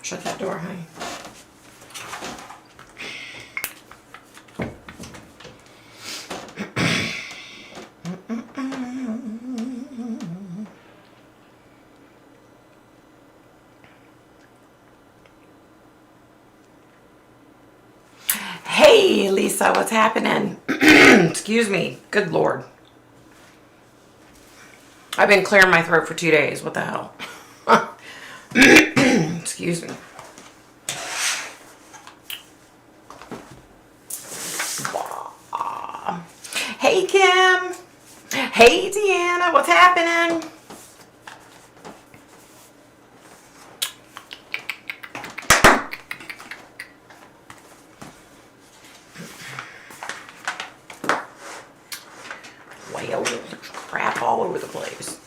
Shut that door, honey. Hey, Lisa, what's happening? Excuse me. Good Lord. I've been clearing my throat for 2 days. What the hell? Excuse me. Hey, Kim. Hey, Deanna. What's happening? Well, there's crap all over the place.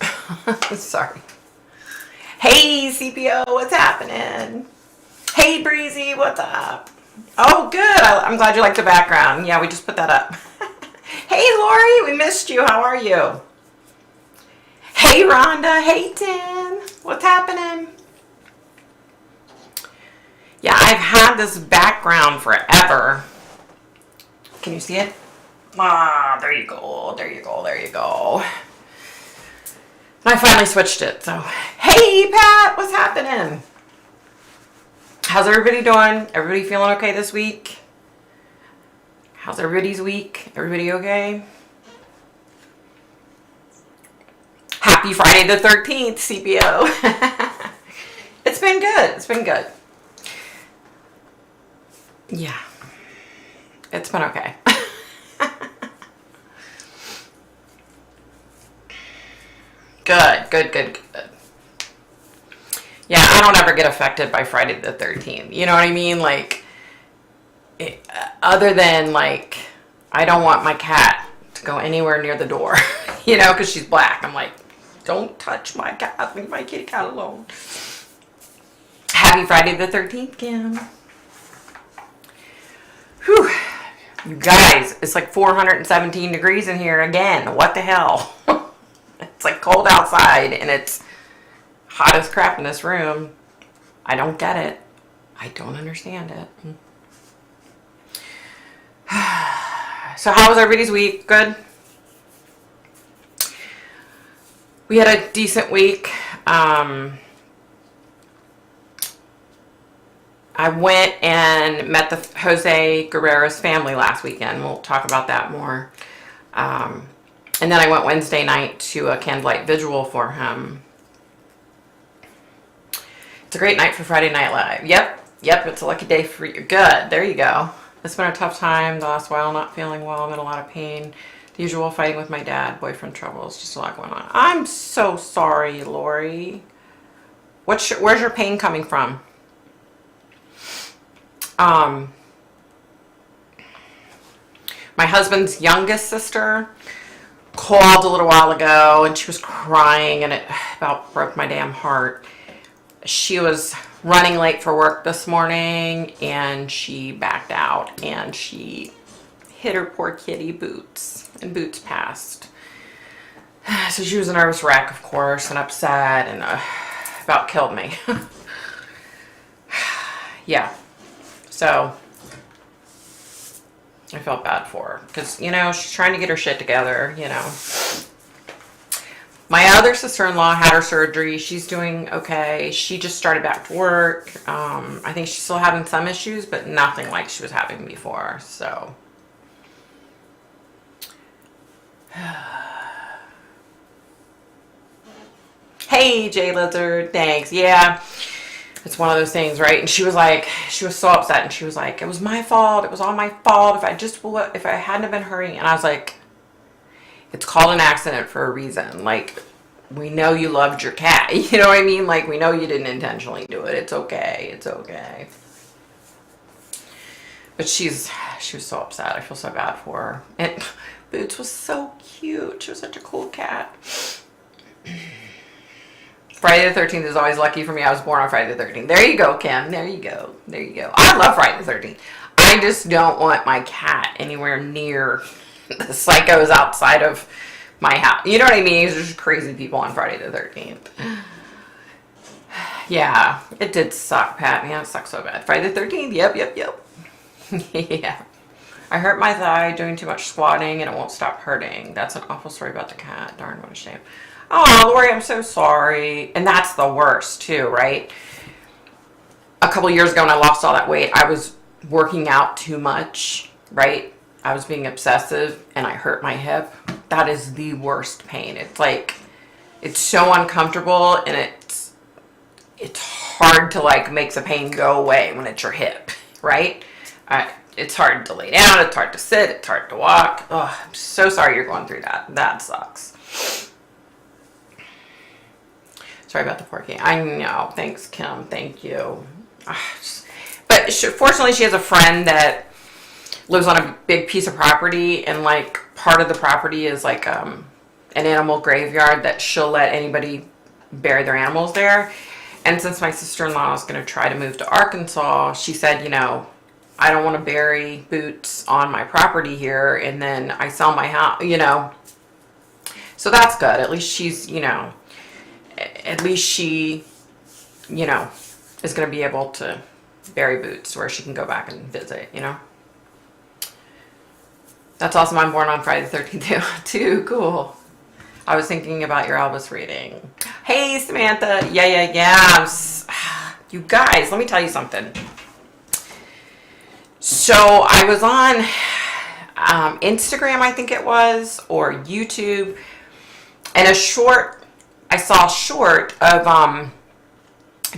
Sorry. Hey, CPO. What's happening? Hey, Breezy. What's up? Oh, good. I'm glad you like the background. Yeah, we just put that up. Hey, Lori, we missed you. How are you? Hey, Rhonda. Hey, Tim. What's happening? Yeah, I've had this background forever. Can you see it? Ah, there you go. There you go. There you go. I finally switched it. So, hey, Pat. What's happening? How's everybody doing? Everybody feeling okay this week? How's everybody's week? Everybody okay? Happy Friday the 13th, CPO. It's been good. It's been good. Yeah. It's been okay. Good. Yeah, I don't ever get affected by Friday the 13th. You know what I mean? Like, other than, like, I don't want my cat to go anywhere near the door, you know, because she's black. I'm like, don't touch my cat. Leave my kitty cat alone. Happy Friday the 13th, Kim. Whew. You guys, it's like 417 degrees in here again. What the hell? It's like cold outside and it's hot as crap in this room. I don't get it. I don't understand it. So how was everybody's week? Good? We had a decent week. I went and met the Jose Guerrero's family last weekend. We'll talk about that more. And then I went Wednesday night to a candlelight vigil for him. It's a great night for Friday Night Live. Yep, it's a lucky day for you. Good, there you go. It's been a tough time the last while, not feeling well. I'm in a lot of pain. The usual fighting with my dad, boyfriend troubles, just a lot going on. I'm so sorry, Lori. Where's your pain coming from? My husband's youngest sister called a little while ago and she was crying and it about broke my damn heart. She was running late for work this morning and she backed out and she hit her poor kitty Boots and Boots passed. So she was a nervous wreck, of course, and upset and about killed me. Yeah. So I felt bad for her because, you know, she's trying to get her shit together, you know. My other sister-in-law had her surgery. She's doing okay. She just started back to work. I think she's still having some issues, but nothing like she was having before. So, hey, Jay Lizard, thanks. Yeah, it's one of those things, right? And she was like, she was so upset, and she was like, it was my fault. It was all my fault. If I hadn't have been hurrying, and I was like, it's called an accident for a reason. Like, we know you loved your cat. You know what I mean? Like, we know you didn't intentionally do it. It's okay. It's okay. But she was so upset. I feel so bad for her. And Boots was so cute. She was such a cool cat. Friday the 13th is always lucky for me. I was born on Friday the 13th. There you go, Kim. There you go. There you go. I love Friday the 13th. I just don't want my cat anywhere near the psychos outside of my house. You know what I mean? There's just crazy people on Friday the 13th. Yeah, it did suck, Pat. Man, it sucked so bad. Friday the 13th. Yep. Yeah. I hurt my thigh doing too much squatting and it won't stop hurting. That's an awful story about the cat. Darn, what a shame. Oh, Lori, I'm so sorry. And that's the worst too, right? A couple years ago when I lost all that weight, I was working out too much, right? I was being obsessive and I hurt my hip. That is the worst pain. It's like, it's so uncomfortable and it's hard to like make the pain go away when it's your hip, right? It's hard to lay down, it's hard to sit, it's hard to walk. Oh, I'm so sorry you're going through that. That sucks. Sorry about the porky. I know. Thanks, Kim. Thank you. But fortunately, she has a friend that lives on a big piece of property, and like part of the property is like an animal graveyard that she'll let anybody bury their animals there. And since my sister-in-law is going to try to move to Arkansas, she said, you know, I don't want to bury Boots on my property here and then I sell my house, you know. So that's good. At least she's, you know, at least she, you know, is going to be able to bury Boots where she can go back and visit, you know. That's awesome. I'm born on Friday the 13th too. Cool. I was thinking about your Elvis reading. Hey, Samantha. Yeah. You guys, let me tell you something. So I was on Instagram, I think it was, or YouTube, and I saw a short of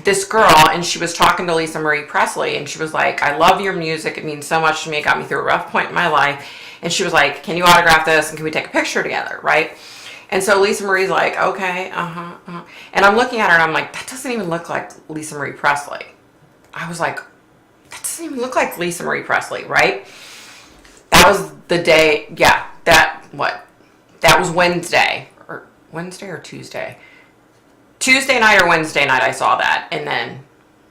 this girl, and she was talking to Lisa Marie Presley, and she was like, I love your music. It means so much to me. It got me through a rough point in my life. And she was like, can you autograph this, and can we take a picture together, right? And so Lisa Marie's like, okay, And I'm looking at her, and I'm like, that doesn't even look like Lisa Marie Presley. I was like, that doesn't even look like Lisa Marie Presley, right? That was the day, yeah, that was Wednesday or Tuesday. Tuesday night or Wednesday night I saw that, and then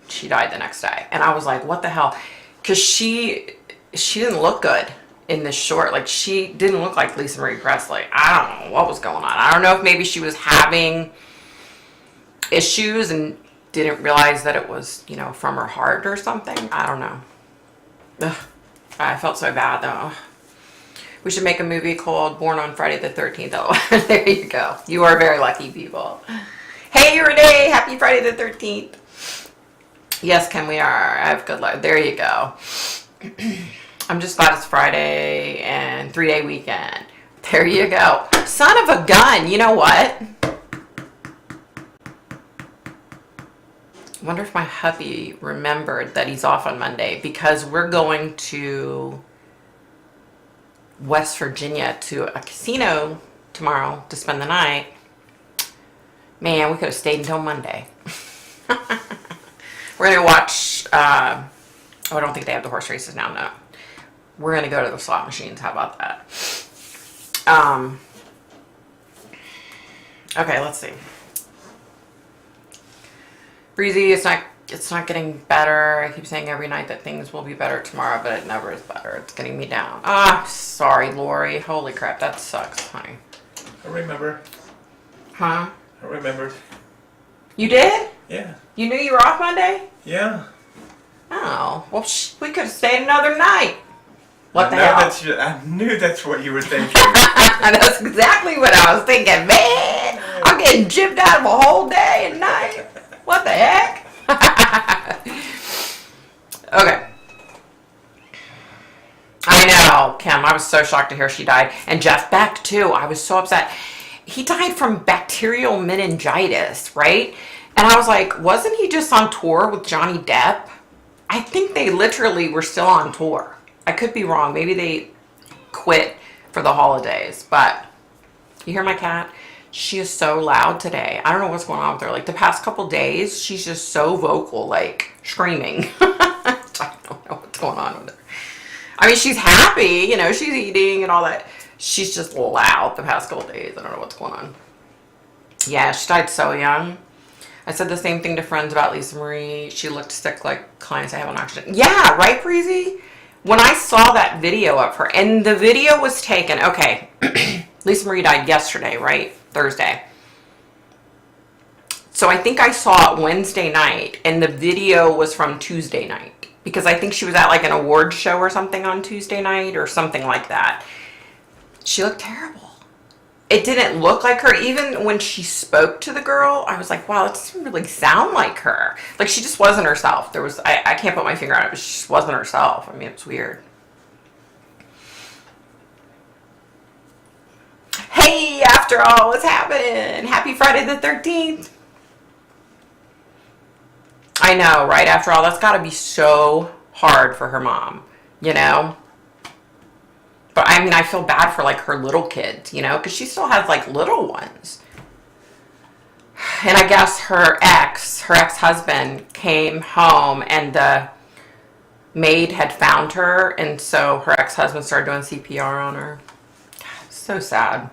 she died the next day. And I was like, what the hell? Because she didn't look good in this short. Like, she didn't look like Lisa Marie Presley. I don't know what was going on. I don't know if maybe she was having issues and didn't realize that it was, you know, from her heart or something. I don't know. Ugh. I felt so bad though. We should make a movie called Born on Friday the 13th. Oh, there you go. You are very lucky people. Hey Renee, happy Friday the 13th. Yes, Ken, we are. I have good luck. There you go. I'm just glad it's Friday and 3-day weekend. There you go. Son of a gun. You know what? I wonder if my hubby remembered that he's off on Monday, because we're going to West Virginia to a casino tomorrow to spend the night. Man, we could have stayed until Monday. We're going to watch, I don't think they have the horse races now, no. We're going to go to the slot machines. How about that? Okay, let's see. Breezy, it's not getting better. I keep saying every night that things will be better tomorrow, but it never is better. It's getting me down. Ah, sorry, Lori. Holy crap, that sucks, honey. I remember. Huh? I remembered. You did? Yeah. You knew you were off Monday? Yeah. Oh, well, we could have stayed another night. What the hell? hell? I knew that's what you were thinking. That's exactly what I was thinking. Man, I'm getting gypped out of a whole day and night. What the heck? Okay. I know, Kim. I was so shocked to hear she died. And Jeff Beck, too. I was so upset. He died from bacterial meningitis, right? And I was like, wasn't he just on tour with Johnny Depp? I think they literally were still on tour. I could be wrong. Maybe they quit for the holidays. But you hear my cat? She is so loud today. I don't know what's going on with her. Like, the past couple days, she's just so vocal, like, screaming. I don't know what's going on with her. I mean, she's happy, you know, she's eating and all that. She's just loud the past couple days. I don't know what's going on. Yeah, she died so young. I said the same thing to friends about Lisa Marie. She looked sick like clients I have on oxygen. Yeah, right, Breezy? When I saw that video of her, and the video was taken, okay, Lisa Marie died yesterday, right? Thursday. So I think I saw it Wednesday night, and the video was from Tuesday night. Because I think she was at like an award show or something on Tuesday night or something like that. She looked terrible. It didn't look like her. Even when she spoke to the girl, I was like, wow, it doesn't really sound like her. Like, she just wasn't herself. I can't put my finger on it, but she just wasn't herself. I mean, it's weird. Hey, after all, what's happening? Happy Friday the 13th. I know, right? After all, that's got to be so hard for her mom, you know? But I mean, I feel bad for like her little kids, you know, because she still has like little ones. And I guess her ex-husband came home and the maid had found her. And so her ex-husband started doing CPR on her. So sad.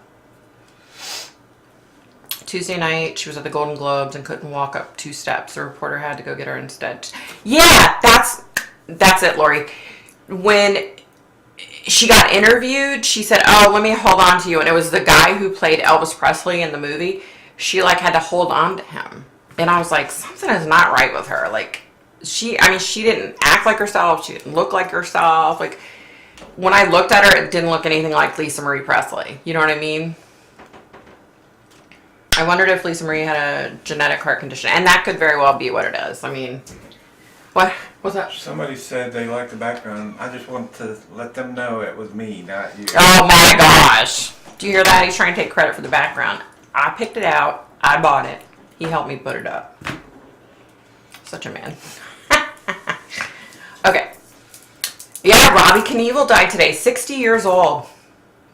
Tuesday night, she was at the Golden Globes and couldn't walk up 2 steps. The reporter had to go get her instead. Yeah, that's it, Lori. When she got interviewed, she said, oh, let me hold on to you. And it was the guy who played Elvis Presley in the movie. She like had to hold on to him. And I was like, something is not right with her. Like, she didn't act like herself. She didn't look like herself. Like, when I looked at her, it didn't look anything like Lisa Marie Presley. You know what I mean? I wondered if Lisa Marie had a genetic heart condition. And that could very well be what it is. I mean, what? What's that? Somebody said they liked the background. I just want to let them know it was me, not you. Oh my gosh. Do you hear that? He's trying to take credit for the background. I picked it out. I bought it. He helped me put it up. Such a man. Okay. Yeah, Robbie Knievel died today. 60 years old.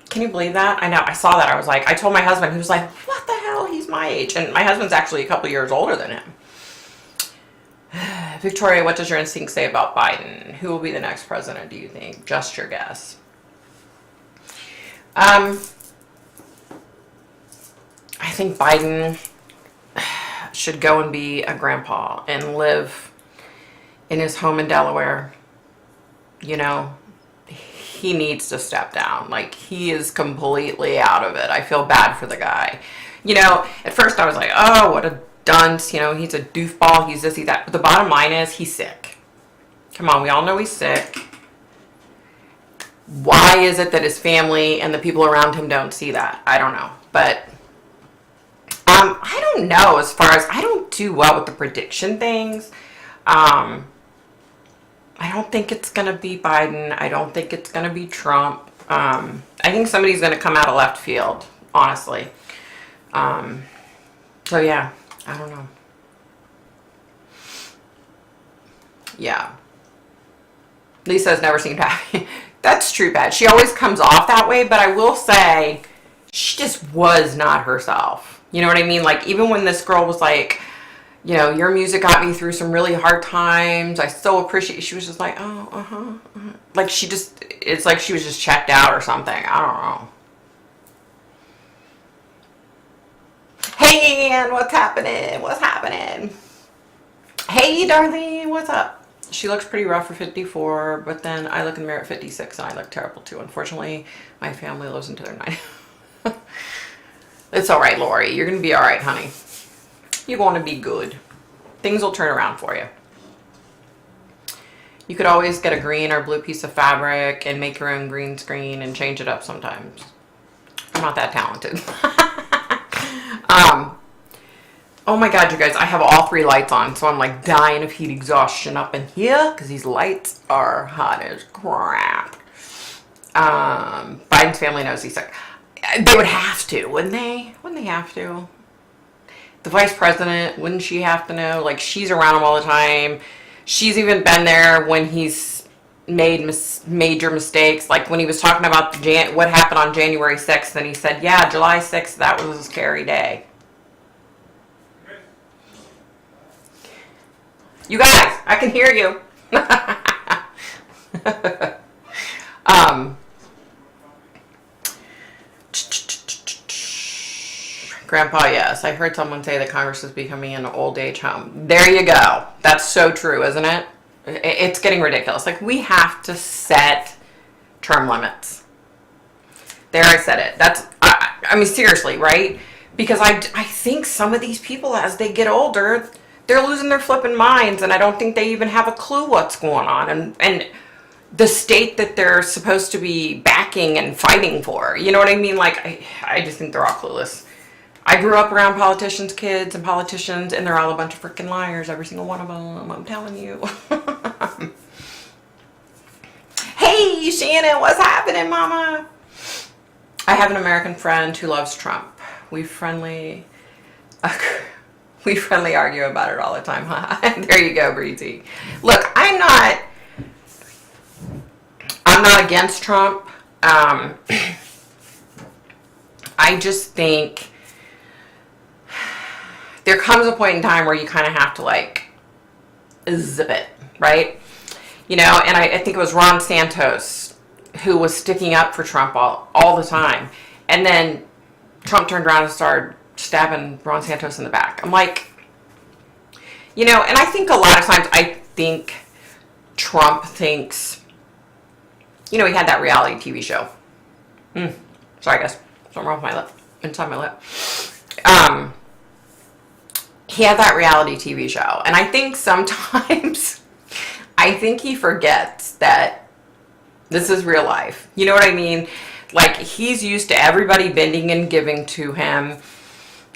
Can you believe that? I know. I saw that. I told my husband, he was like, what the hell? He's my age. And my husband's actually a couple years older than him. Victoria, what does your instinct say about Biden? Who will be the next president, do you think? Just your guess. I think Biden should go and be a grandpa and live in his home in Delaware. You know, he needs to step down. Like, he is completely out of it. I feel bad for the guy. You know, at first I was like, oh, what a dunce, you know, he's a doofball, he's this, he's that. But the bottom line is, he's sick. Come on, we all know he's sick. Why is it that his family and the people around him don't see that? I don't know. But I don't know, as far as, I don't do well with the prediction things. I don't think it's going to be Biden. I don't think it's going to be Trump. I think somebody's going to come out of left field, honestly. So yeah. I don't know. Yeah. Lisa's never seemed happy. That's true, bad. She always comes off that way, but I will say she just was not herself. You know what I mean? Like, even when this girl was like, you know, your music got me through some really hard times. I so appreciate. She was just like, oh, uh-huh. Like, it's like she was just checked out or something. I don't know. Hey, Ann, what's happening? What's happening? Hey, Darlene, what's up? She looks pretty rough for 54, but then I look in the mirror at 56 and I look terrible too. Unfortunately, my family lives into their 90s. It's all right, Lori. You're going to be all right, honey. You're going to be good. Things will turn around for you. You could always get a green or blue piece of fabric and make your own green screen and change it up sometimes. I'm not that talented. Oh my god, you guys, I have all 3 lights on, so I'm like dying of heat exhaustion up in here because these lights are hot as crap. Biden's family knows he's sick. They would have to, wouldn't they? Wouldn't they have to? The vice president, wouldn't she have to know? Like, she's around him all the time. She's even been there when he's made major mistakes. Like when he was talking about what happened on January 6th, and he said, yeah, July 6th, that was a scary day. You guys, I can hear you. Grandpa, yes. I heard someone say that Congress is becoming an old age home. There you go. That's so true, isn't it? It's getting ridiculous. Like, we have to set term limits. There, I said it. I mean, seriously, right? Because I think some of these people, as they get older, they're losing their flipping minds, and I don't think they even have a clue what's going on, and the state that they're supposed to be backing and fighting for. You know what I mean? Like, I just think they're all clueless. I grew up around politicians' kids and politicians, and they're all a bunch of freaking liars, every single one of them. I'm telling you. Hey, Shannon, what's happening, Mama? I have an American friend who loves Trump. We friendly argue about it all the time, huh? There you go, Breezy. Look, I'm not against Trump. I just think there comes a point in time where you kind of have to, like, zip it, right? You know, and I think it was Ron Santos who was sticking up for Trump all the time. And then Trump turned around and started stabbing Ron Santos in the back. I'm like, you know, and I think a lot of times I think Trump thinks, you know, he had that reality TV show. Sorry, guys. Something wrong with my lip. Inside my lip. He had that reality TV show. And I think sometimes, I think he forgets that this is real life. You know what I mean? Like, he's used to everybody bending and giving to him.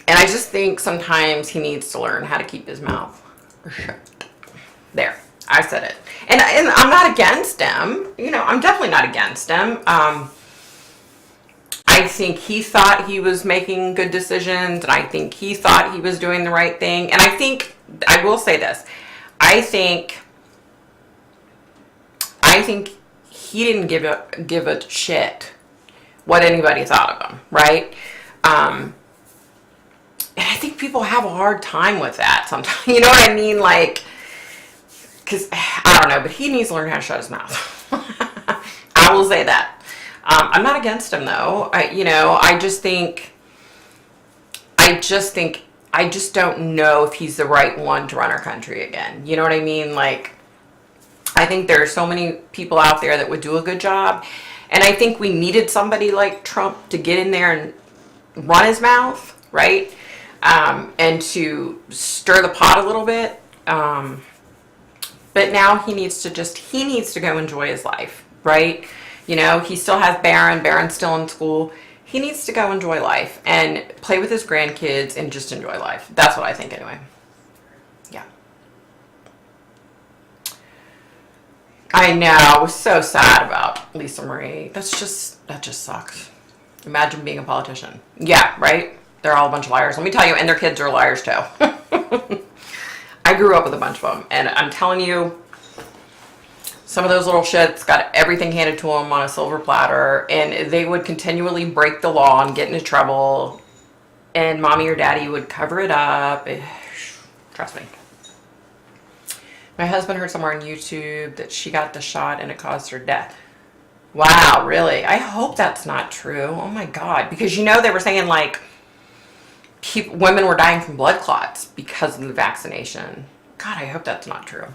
And I just think sometimes he needs to learn how to keep his mouth shut. There. I said it. And I'm not against him. You know, I'm definitely not against him. I think he thought he was making good decisions, and I think he thought he was doing the right thing. And I think, I will say this, I think he didn't give a shit what anybody thought of him, right? And I think people have a hard time with that sometimes. You know what I mean? Like, because, I don't know, but he needs to learn how to shut his mouth. I will say that. I'm not against him, though. I just don't know if he's the right one to run our country again. You know what I mean? Like, I think there are so many people out there that would do a good job. And I think we needed somebody like Trump to get in there and run his mouth, right? And to stir the pot a little bit. But now he needs to go enjoy his life, right? You know, he still has Barron. Barron's still in school. He needs to go enjoy life and play with his grandkids and just enjoy life. That's what I think anyway. Yeah. I know. I was so sad about Lisa Marie. That just sucks. Imagine being a politician. Yeah, right? They're all a bunch of liars. Let me tell you, and their kids are liars too. I grew up with a bunch of them, and I'm telling you, some of those little shits got everything handed to them on a silver platter, and they would continually break the law and get into trouble, and mommy or daddy would cover it up. Trust me. My husband heard somewhere on YouTube that she got the shot and it caused her death. Wow, really? I hope that's not true. Oh my God. Because, you know, they were saying, like, women were dying from blood clots because of the vaccination. God, I hope that's not true.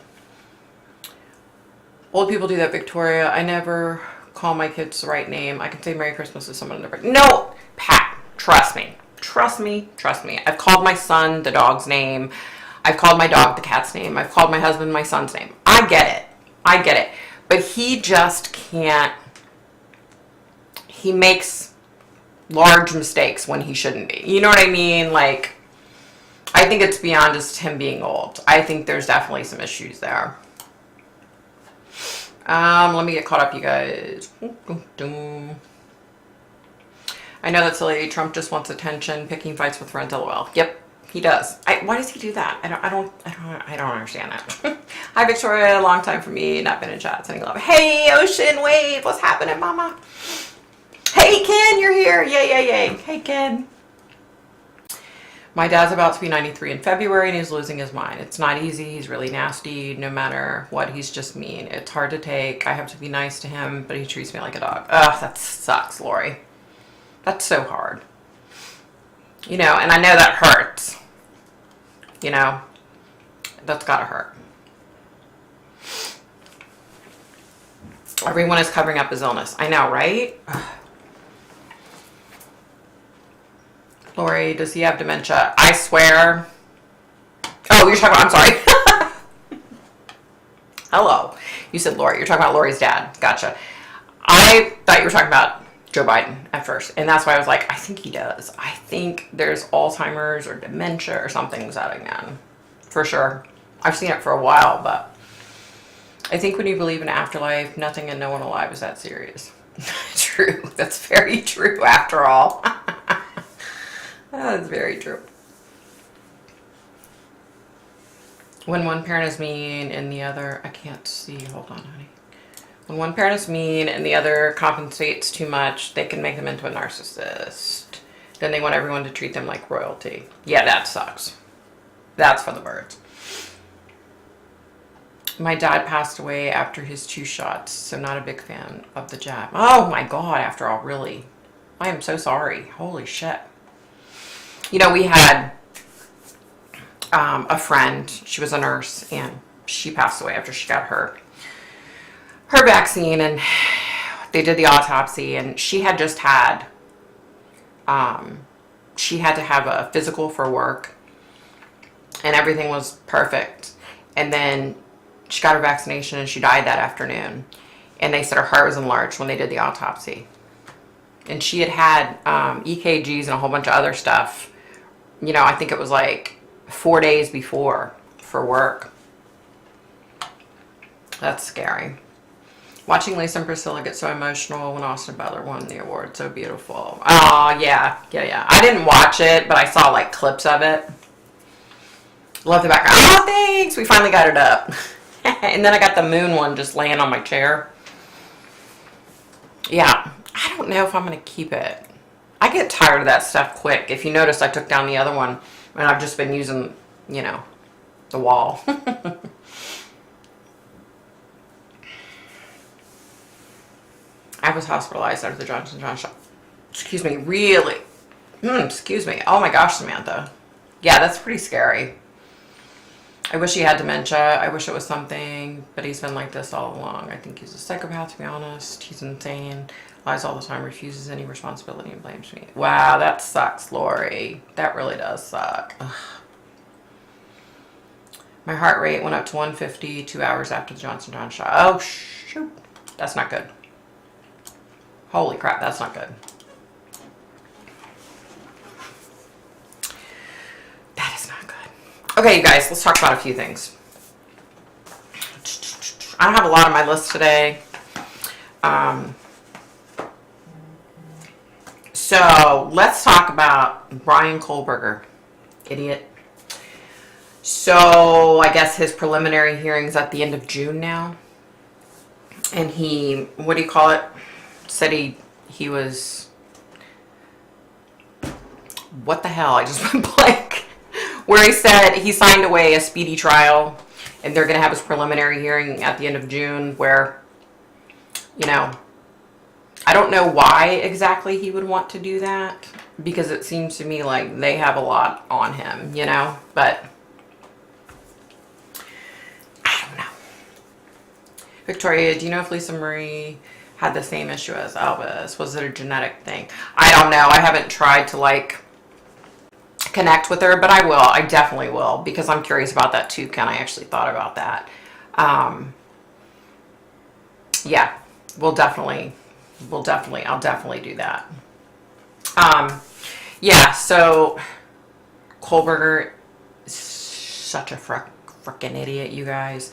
Old people do that, Victoria. I never call my kids the right name. I can say Merry Christmas to someone different. No, Pat, trust me. Trust me. Trust me. I've called my son the dog's name. I've called my dog the cat's name. I've called my husband my son's name. I get it. I get it. But he just can't. He makes large mistakes when he shouldn't be. You know what I mean? Like, I think it's beyond just him being old. I think there's definitely some issues there. Let me get caught up, you guys. I know that's silly. Trump just wants attention, picking fights with friends. LOL. Yep, he does. Why does he do that? I don't understand that. Hi, Victoria. Long time for me. Not been in chat. Sending love. Hey, Ocean Wave. What's happening, Mama? Hey, Ken, you're here. Yay, yay, yay. Hey, Ken. My dad's about to be 93 in February, and he's losing his mind. It's not easy. He's really nasty. No matter what, he's just mean. It's hard to take. I have to be nice to him, but he treats me like a dog. Ugh, that sucks, Lori. That's so hard. You know, and I know that hurts. You know, that's gotta hurt. Everyone is covering up his illness. I know, right? Lori, does he have dementia? I swear. Oh, you're talking about, I'm sorry. Hello. You said Lori. You're talking about Lori's dad. Gotcha. I thought you were talking about Joe Biden at first. And that's why I was like, I think he does. I think there's Alzheimer's or dementia or something setting in. For sure. I've seen it for a while, but I think when you believe in afterlife, nothing and no one alive is that serious. True. That's very true after all. That's very true. When one parent is mean and the other, I can't see, hold on, honey. When one parent is mean and the other compensates too much, they can make them into a narcissist. Then they want everyone to treat them like royalty. Yeah, that sucks. That's for the birds. My dad passed away after his 2 shots, so not a big fan of the jab. Oh my God, after all, really? I am so sorry. Holy shit. You know, we had a friend, she was a nurse, and she passed away after she got her vaccine, and they did the autopsy, and she had just had, she had to have a physical for work, and everything was perfect. And then she got her vaccination and she died that afternoon. And they said her heart was enlarged when they did the autopsy. And she had had EKGs and a whole bunch of other stuff. You know, I think it was like 4 days before for work. That's scary. Watching Lisa and Priscilla get so emotional when Austin Butler won the award. So beautiful. Oh, yeah. I didn't watch it, but I saw like clips of it. Love the background. Oh, thanks. We finally got it up. And then I got the moon one just laying on my chair. Yeah. I don't know if I'm going to keep it. I get tired of that stuff quick. If you notice, I took down the other one and I've just been using, you know, the wall. I was hospitalized after the Johnson & Johnson shot. Excuse me, really? Excuse me. Oh my gosh, Samantha. Yeah, that's pretty scary. I wish he had dementia. I wish it was something, but he's been like this all along. I think he's a psychopath, to be honest. He's insane. Lies all the time, refuses any responsibility, and blames me. Wow, that sucks, Lori. That really does suck. Ugh. My heart rate went up to 150 2 hours after the Johnson & Johnson shot. Oh, shoot. That's not good. Holy crap, that's not good. That is not good. Okay, you guys, let's talk about a few things. I don't have a lot on my list today. So let's talk about Brian Kohlberger. Idiot. So I guess his preliminary hearing's at the end of June now. And he, what do you call it? Said he was, what the hell? I just went blank. Where he said he signed away a speedy trial and they're going to have his preliminary hearing at the end of June where, you know, I don't know why exactly he would want to do that because it seems to me like they have a lot on him, you know, but I don't know. Victoria, do you know if Lisa Marie had the same issue as Elvis? Was it a genetic thing? I don't know. I haven't tried to like connect with her, but I will. I definitely will because I'm curious about that too. Ken, I actually thought about that. Yeah, I'll definitely do that. Yeah, so Kohlberger is such a frickin' idiot, you guys.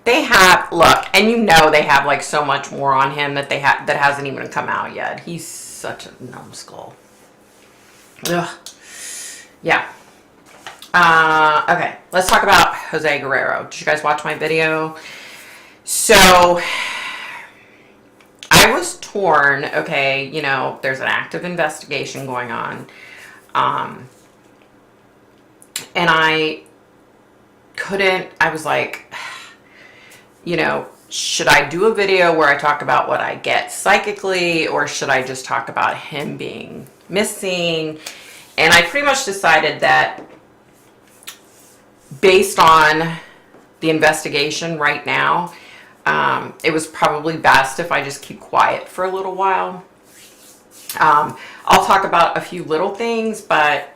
They have, look, and you know they have like so much more on him that that hasn't even come out yet. He's such a numbskull. Ugh. Yeah. Okay, let's talk about Jose Guerrero. Did you guys watch my video? So I was torn. Okay, you know, there's an active investigation going on. And I was like, you know, should I do a video where I talk about what I get psychically, or should I just talk about him being missing? And I pretty much decided that based on the investigation right now, it was probably best if I just keep quiet for a little while. I'll talk about a few little things, but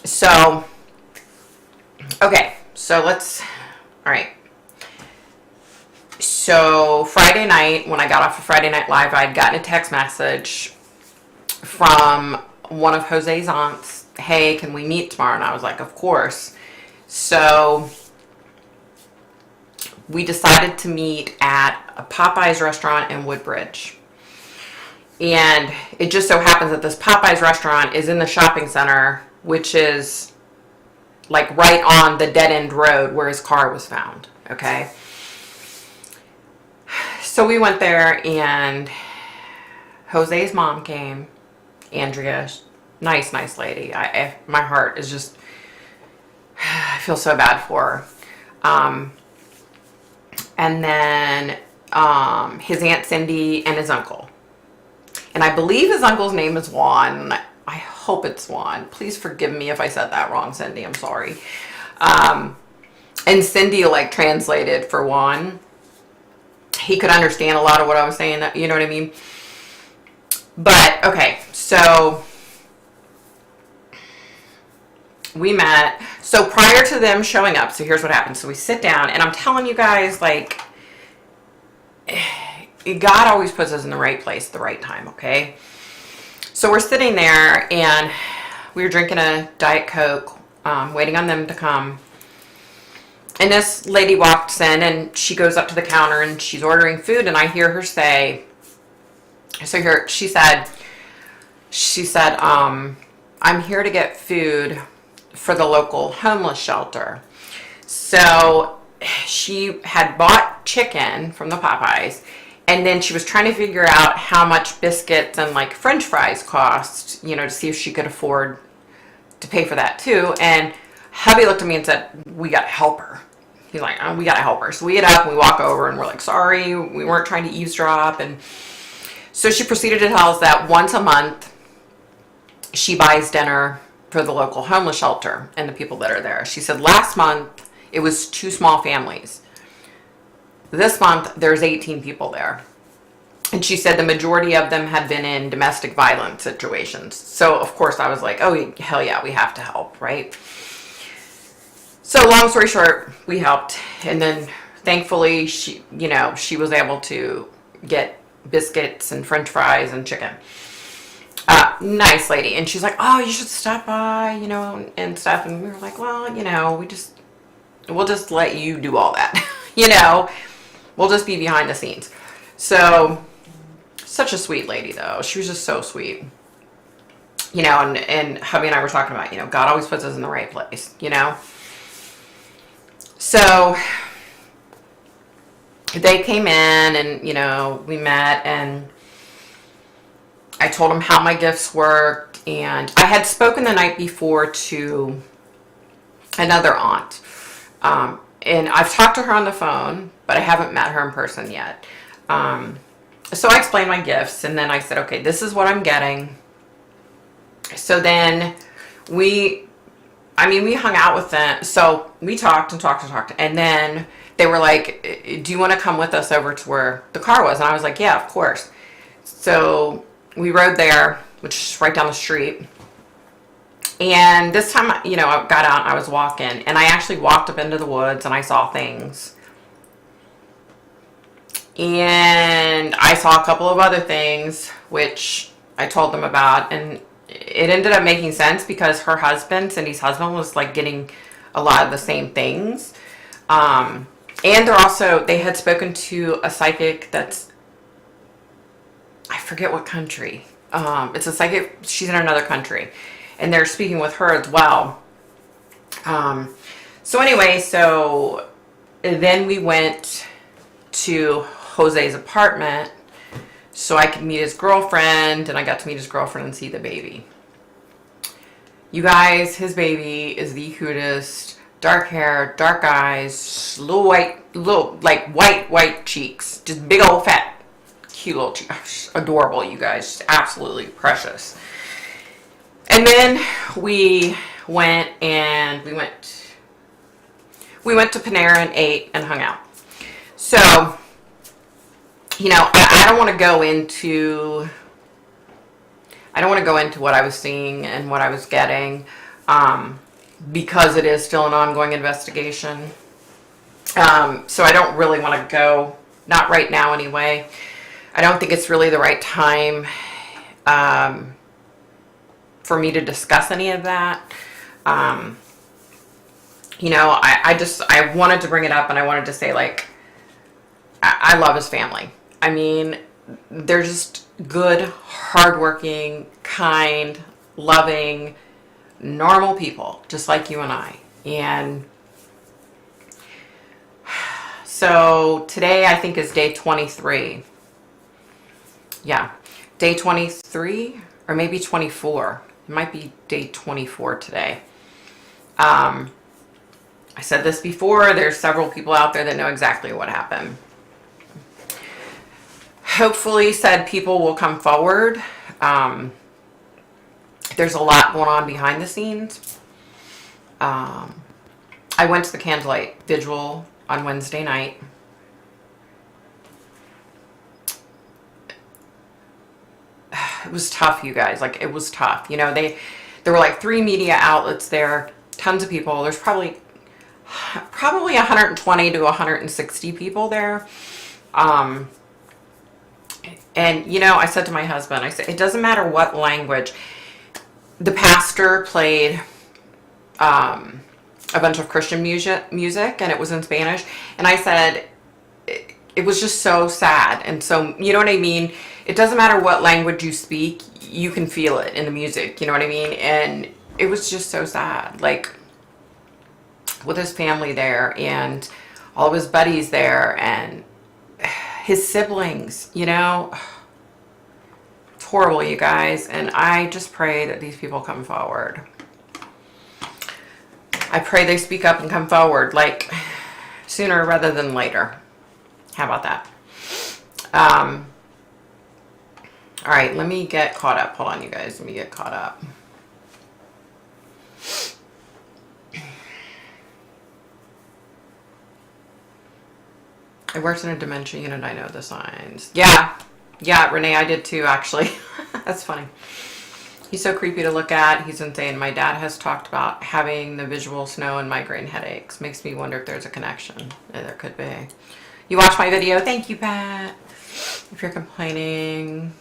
so, okay, so all right. So Friday night, when I got off of Friday Night Live, I'd gotten a text message from one of Jose's aunts. Hey, can we meet tomorrow? And I was like, of course. So we decided to meet at a Popeyes restaurant in Woodbridge. And it just so happens that this Popeyes restaurant is in the shopping center, which is like right on the dead end road where his car was found. Okay. So we went there, and Jose's mom came, Andrea, nice lady. My heart is just, I feel so bad for her. And then his Aunt Cindy and his uncle. And I believe his uncle's name is Juan. I hope it's Juan. Please forgive me if I said that wrong, Cindy. I'm sorry. And Cindy like translated for Juan. He could understand a lot of what I was saying, you know what I mean? But, okay, so we met. So prior to them showing up, so here's what happened. So we sit down, and I'm telling you guys, like, God always puts us in the right place at the right time, okay? So we're sitting there, and we were drinking a Diet Coke, waiting on them to come. And this lady walks in, and she goes up to the counter, and she's ordering food, and I hear her say, she said, I'm here to get food for the local homeless shelter. So she had bought chicken from the Popeyes, and then she was trying to figure out how much biscuits and like French fries cost, to see if she could afford to pay for that too. And hubby looked at me and said, we got to help her. He's like, oh, we got to help her. So we get up and we walk over, and we're like, sorry, we weren't trying to eavesdrop. And so she proceeded to tell us that once a month she buys dinner for the local homeless shelter and the people that are there. She said last month it was 2 small families. This month there's 18 people there. And she said the majority of them had been in domestic violence situations. So of course I was like, oh hell yeah, we have to help, right? So long story short, we helped. And then thankfully she was able to get biscuits and French fries and chicken. Nice lady. And she's like, oh, you should stop by, and stuff. And we were like, well, we'll just let you do all that. We'll just be behind the scenes. So such a sweet lady though. She was just so sweet. And hubby and I were talking about, God always puts us in the right place, So they came in, and, we met, and I told them how my gifts worked. And I had spoken the night before to another aunt. And I've talked to her on the phone, but I haven't met her in person yet. So I explained my gifts, and then I said, okay, this is what I'm getting. So then we hung out with them. So we talked and talked and talked. And then they were like, do you want to come with us over to where the car was? And I was like, yeah, of course. So we rode there, which is right down the street. And this time, I got out and I was walking. And I actually walked up into the woods and I saw things. And I saw a couple of other things, which I told them about. And it ended up making sense because her husband, Cindy's husband, was like getting a lot of the same things. And they had spoken to a psychic that's, I forget what country. It's a psychic, she's in another country. And they're speaking with her as well. So then we went to Jose's apartment so I could meet his girlfriend, and I got to meet his girlfriend and see the baby. You guys, his baby is the cutest. Dark hair, dark eyes, white cheeks. Just big old fat, cute little cheeks. Adorable, you guys. Absolutely precious. And then we went to Panera and ate and hung out. So, I don't want to go into I don't want to go into what I was seeing and what I was getting, because it is still an ongoing investigation. So I don't really want to go, not right now anyway. I don't think it's really the right time for me to discuss any of that. You know, I wanted to bring it up, and I wanted to say, like, I love his family. I mean, they're just good, hardworking, kind, loving, normal people, just like you and I. And so today I think is day 23. Yeah, day 23 or maybe 24. It might be day 24 today. I said this before, there's several people out there that know exactly what happened. Hopefully said people will come forward. There's a lot going on behind the scenes. I went to the candlelight vigil on Wednesday night. It was tough, you guys. Like, it was tough. You know, there were like 3 media outlets there, tons of people. There's probably 120 to 160 people there. And, you know, I said to my husband, I said, it doesn't matter what language. The pastor played a bunch of Christian music, and it was in Spanish. And I said, it was just so sad. And so, you know what I mean? It doesn't matter what language you speak, you can feel it in the music. You know what I mean? And it was just so sad. Like, with his family there and all of his buddies there and his siblings, you know. It's horrible, you guys. And I just pray that these people come forward. I pray they speak up and come forward, like, sooner rather than later. How about that? All right, let me get caught up. Hold on, you guys. Let me get caught up. I worked in a dementia unit. I know the signs. Yeah, Renee, I did too, actually. That's funny. He's so creepy to look at. He's insane. My dad has talked about having the visual snow and migraine headaches. Makes me wonder if there's a connection. Yeah, there could be. You watched my video. Thank you, Pat. If you're complaining,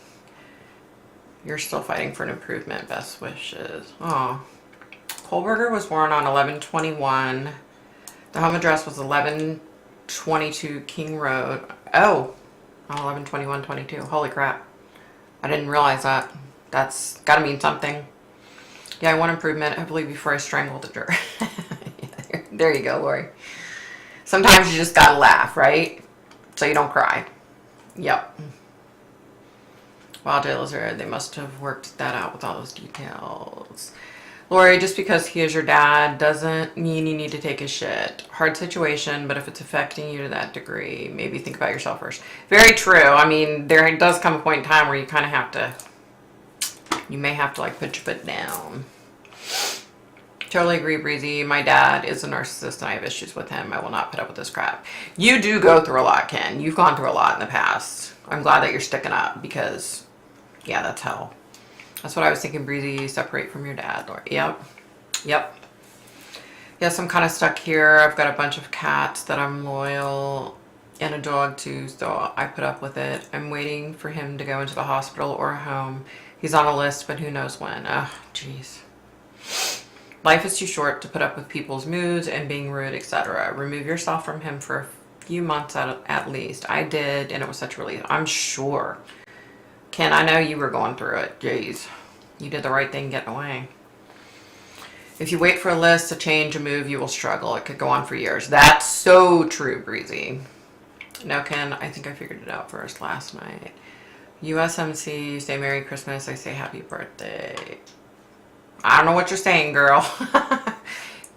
you're still fighting for an improvement. Best wishes. Oh. Kohlberger was born on 11/21. The home address was 1122 King Road. Oh, 11/21/22. Holy crap. I didn't realize that. That's got to mean something. Yeah, I want improvement. I believe before I strangled the jerk. Yeah, there you go, Lori. Sometimes you just got to laugh, right? So you don't cry. Yep. Wow, Jay Lizard, they must have worked that out with all those details. Lori, just because he is your dad doesn't mean you need to take his shit. Hard situation, but if it's affecting you to that degree, maybe think about yourself first. Very true. I mean, there does come a point in time where you kind of have to, you may have to, like, put your foot down. Totally agree, Breezy. My dad is a narcissist and I have issues with him. I will not put up with this crap. You do go through a lot, Ken. You've gone through a lot in the past. I'm glad that you're sticking up because, yeah, that's hell. That's what I was thinking, Breezy. Separate from your dad, Lord. Yep. Yes, I'm kind of stuck here. I've got a bunch of cats that I'm loyal and a dog too, so I put up with it. I'm waiting for him to go into the hospital or home. He's on a list, but who knows when. Ugh, jeez. Life is too short to put up with people's moods and being rude, etc. Remove yourself from him for a few months at least. I did, and it was such a relief. I'm sure. Ken, I know you were going through it. Jeez. You did the right thing getting away. If you wait for a list to change a move, you will struggle. It could go on for years. That's so true, Breezy. No, Ken, I think I figured it out first last night. USMC, you say Merry Christmas. I say Happy Birthday. I don't know what you're saying, girl.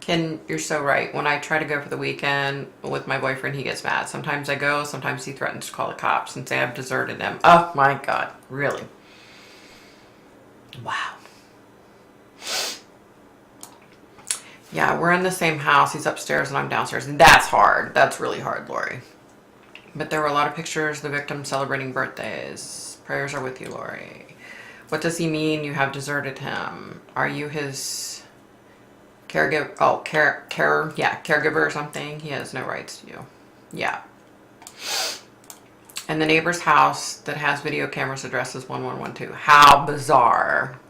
Ken, you're so right. When I try to go for the weekend with my boyfriend, he gets mad. Sometimes I go, sometimes he threatens to call the cops and say I've deserted him. Oh my God, really? Wow. Yeah, we're in the same house. He's upstairs and I'm downstairs. And that's hard. That's really hard, Lori. But there were a lot of pictures of the victims celebrating birthdays. Prayers are with you, Lori. What does he mean you have deserted him? Are you his caregiver? Oh, caregiver or something? He has no rights to you. Yeah. And the neighbor's house that has video cameras addresses 1112. How bizarre.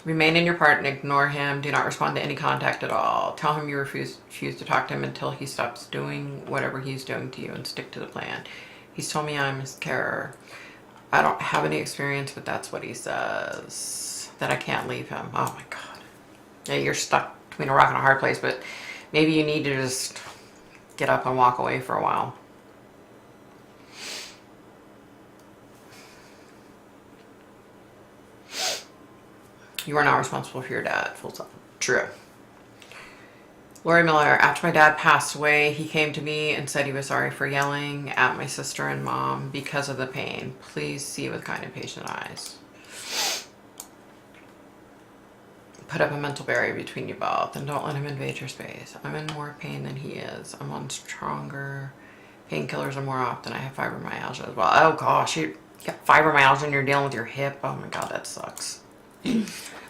Remain in your part and ignore him. Do not respond to any contact at all. Tell him you refuse to talk to him until he stops doing whatever he's doing to you, and stick to the plan. He's told me I'm his carer. I don't have any experience, but that's what he says. That I can't leave him. Oh my God. Yeah, you're stuck between a rock and a hard place, but maybe you need to just get up and walk away for a while. You are not responsible for your dad. Full stop. True. Lori Miller, after my dad passed away, he came to me and said he was sorry for yelling at my sister and mom because of the pain. Please see with kind and patient eyes. Put up a mental barrier between you both and don't let him invade your space. I'm in more pain than he is. I'm on stronger painkillers and more often. I have fibromyalgia as well. Oh gosh, you got fibromyalgia and you're dealing with your hip. Oh my God, that sucks.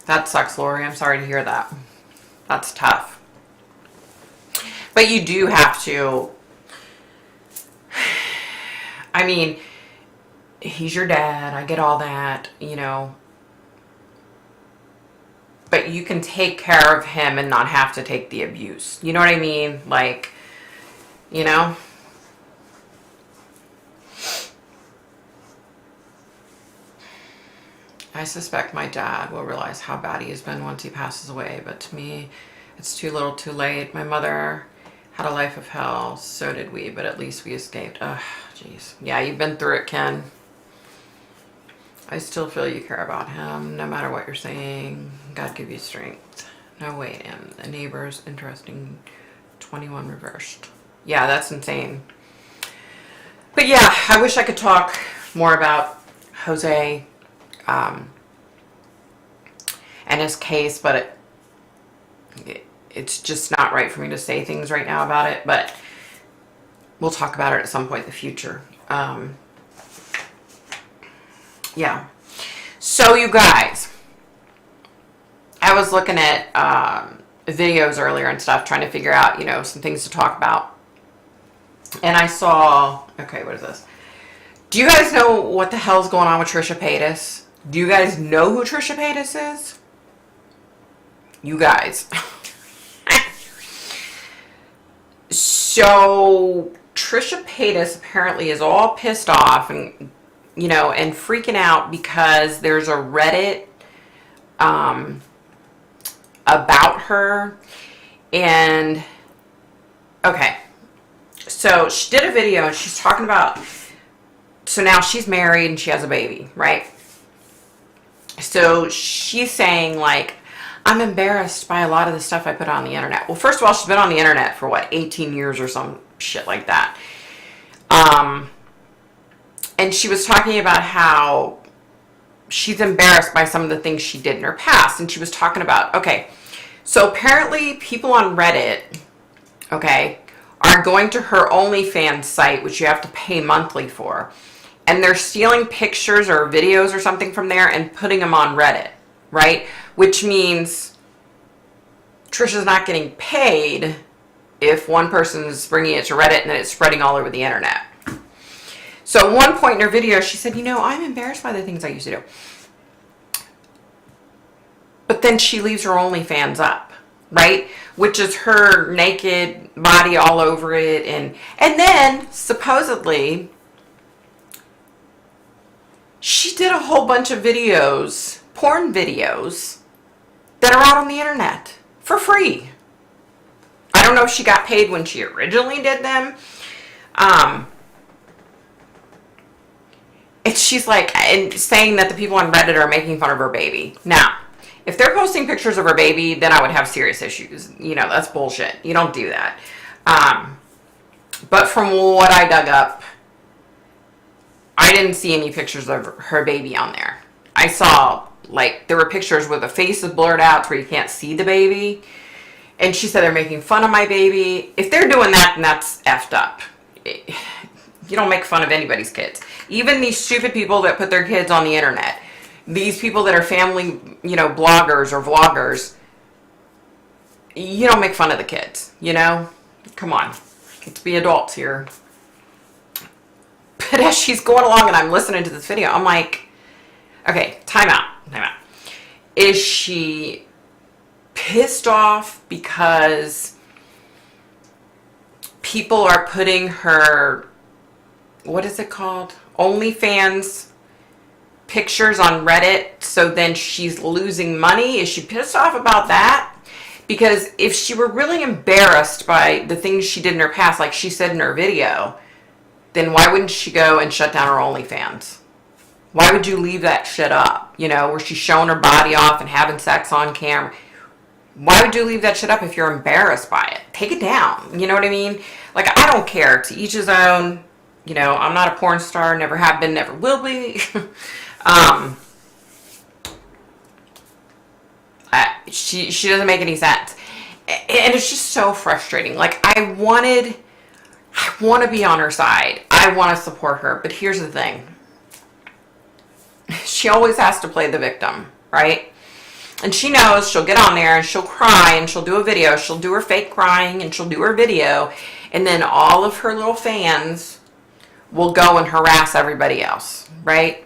That sucks, Lori. I'm sorry to hear that. That's tough. But you do have to, I mean, he's your dad. I get all that, you know. But you can take care of him and not have to take the abuse. You know what I mean? Like, you know? I suspect my dad will realize how bad he has been once he passes away, but to me, it's too little too late. My mother had a life of hell, so did we, but at least we escaped. Ugh, jeez. Yeah, you've been through it, Ken. I still feel you care about him, no matter what you're saying. God give you strength. No, wait, and the neighbor's interesting. 21 reversed. Yeah, that's insane. But yeah, I wish I could talk more about Jose and his case, but it's just not right for me to say things right now about it, but we'll talk about it at some point in the future. Yeah. So you guys, I was looking at videos earlier and stuff, trying to figure out, you know, some things to talk about. And I saw, okay, what is this? Do you guys know what the hell's going on with Trisha Paytas? Do you guys know who Trisha Paytas is? You guys. So Trisha Paytas apparently is all pissed off and, you know, and freaking out because there's a Reddit about her. And okay, so she did a video and she's talking about, so now she's married and she has a baby, right? So she's saying, like, I'm embarrassed by a lot of the stuff I put on the internet. Well, first of all, she's been on the internet for what, 18 years or some shit like that. And she was talking about how she's embarrassed by some of the things she did in her past. And she was talking about, okay, so apparently people on Reddit, okay, are going to her OnlyFans site, which you have to pay monthly for. And they're stealing pictures or videos or something from there and putting them on Reddit, right? Which means Trisha's not getting paid if one person is bringing it to Reddit and then it's spreading all over the internet. So at one point in her video, she said, you know, I'm embarrassed by the things I used to do. But then she leaves her OnlyFans up, right? Which is her naked body all over it. And then supposedly she did a whole bunch of videos, porn videos, that are out on the internet for free. I don't know if she got paid when she originally did them. And she's like, and saying that the people on Reddit are making fun of her baby. Now, if they're posting pictures of her baby, then I would have serious issues. You know, that's bullshit. You don't do that. But from what I dug up, I didn't see any pictures of her baby on there. I saw, like, there were pictures where the face is blurred out where you can't see the baby. And she said they're making fun of my baby. If they're doing that, then that's effed up. You don't make fun of anybody's kids. Even these stupid people that put their kids on the internet, these people that are family, bloggers or vloggers, you don't make fun of the kids, Come on. Let's be adults here. But as she's going along and I'm listening to this video, I'm like, okay, time out. Is she pissed off because people are putting her, what is it called? OnlyFans pictures on Reddit, so then she's losing money? Is she pissed off about that? Because if she were really embarrassed by the things she did in her past, like she said in her video, then why wouldn't she go and shut down her OnlyFans? Why would you leave that shit up? Where she's showing her body off and having sex on camera. Why would you leave that shit up if you're embarrassed by it? Take it down. You know what I mean? Like, I don't care. To each his own. I'm not a porn star. Never have been. Never will be. She doesn't make any sense. And it's just so frustrating. Like, I want to be on her side. I want to support her. But here's the thing. She always has to play the victim, right? And she knows she'll get on there and she'll cry and she'll do a video. She'll do her fake crying and she'll do her video. And then all of her little fans will go and harass everybody else, right?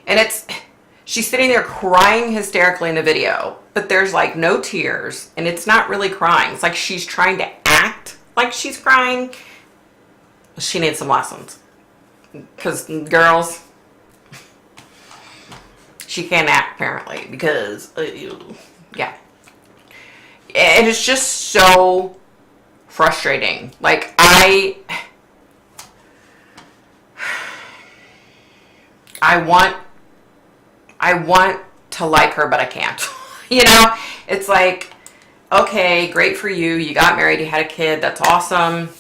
And she's sitting there crying hysterically in the video, but there's like no tears and it's not really crying. It's like she's trying to act like she's crying. She needs some lessons. Because girls, she can't act apparently because, yeah. And it's just so frustrating. Like, I want to like her, but I can't. It's like, okay, great for you. You got married, you had a kid. That's awesome.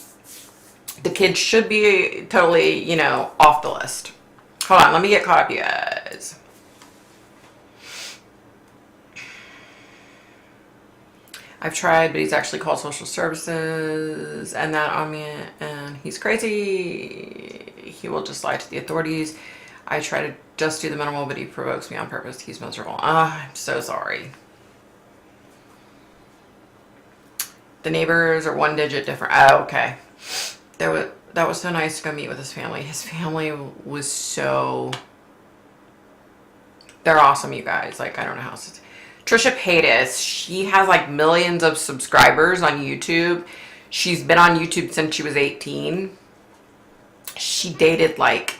The kid should be totally, off the list. Hold on, let me get caught up, you guys. I've tried, but he's actually called social services and that on me, and he's crazy. He will just lie to the authorities. I try to just do the minimal, but he provokes me on purpose. He's miserable. I'm so sorry. The neighbors are one digit different. Oh, okay. That was so nice to go meet with his family. His family was so... They're awesome, you guys. Like, I don't know how else. Trisha Paytas, she has like millions of subscribers on YouTube. She's been on YouTube since she was 18. She dated like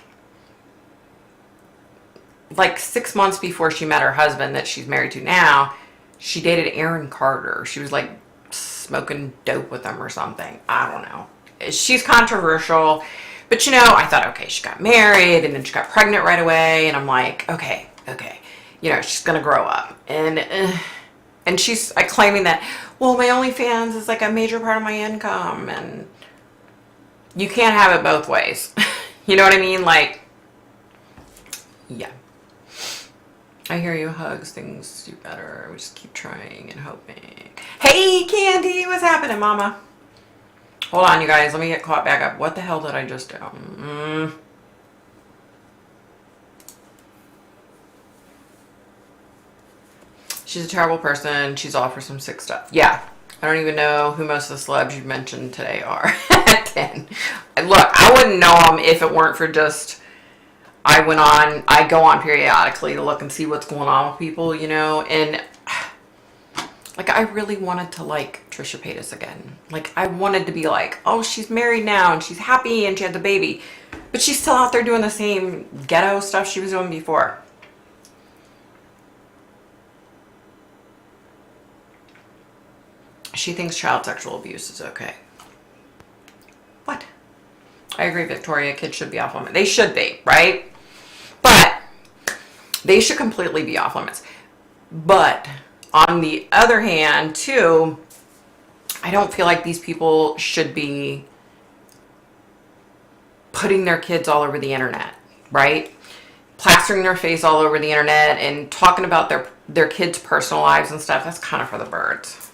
6 months before she met her husband that she's married to now. She dated Aaron Carter. She was like smoking dope with him or something. I don't know. She's controversial, but I thought, okay, she got married and then she got pregnant right away. And I'm like, okay. She's going to grow up. And she's claiming that, well, my OnlyFans is like a major part of my income. And you can't have it both ways. You know what I mean? Like, yeah. I hear you. Hugs, things do better. We just keep trying and hoping. Hey, Candy, what's happening, mama? Hold on, you guys. Let me get caught back up. What the hell did I just do? She's a terrible person. She's all for some sick stuff. Yeah. I don't even know who most of the celebs you've mentioned today are. 10. Look, I wouldn't know them if it weren't for just... I go on periodically to look and see what's going on with people, and like, I really wanted to like Trisha Paytas again. Like, I wanted to be like, oh, she's married now and she's happy and she had the baby, but she's still out there doing the same ghetto stuff she was doing before. She thinks child sexual abuse is okay. What? I agree, Victoria. Kids should be off limits. They should be, right? But they should completely be off limits. But on the other hand, too, I don't feel like these people should be putting their kids all over the internet, right? Plastering their face all over the internet and talking about their kids' personal lives and stuff. That's kind of for the birds,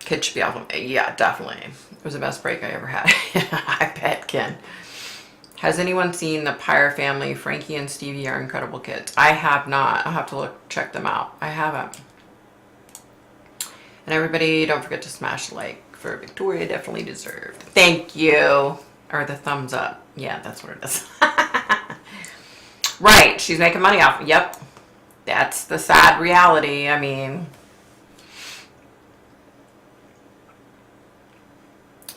Kids should be off. Yeah, definitely. It was the best break I ever had. I bet, Ken. Has anyone seen the Pyre Family? Frankie and Stevie are incredible kids. I have not. I'll have to check them out. I haven't. And everybody, don't forget to smash the like for Victoria. Definitely deserved. Thank you. Or the thumbs up. Yeah, that's what it is. Right. She's making money off. Yep. That's the sad reality. I mean...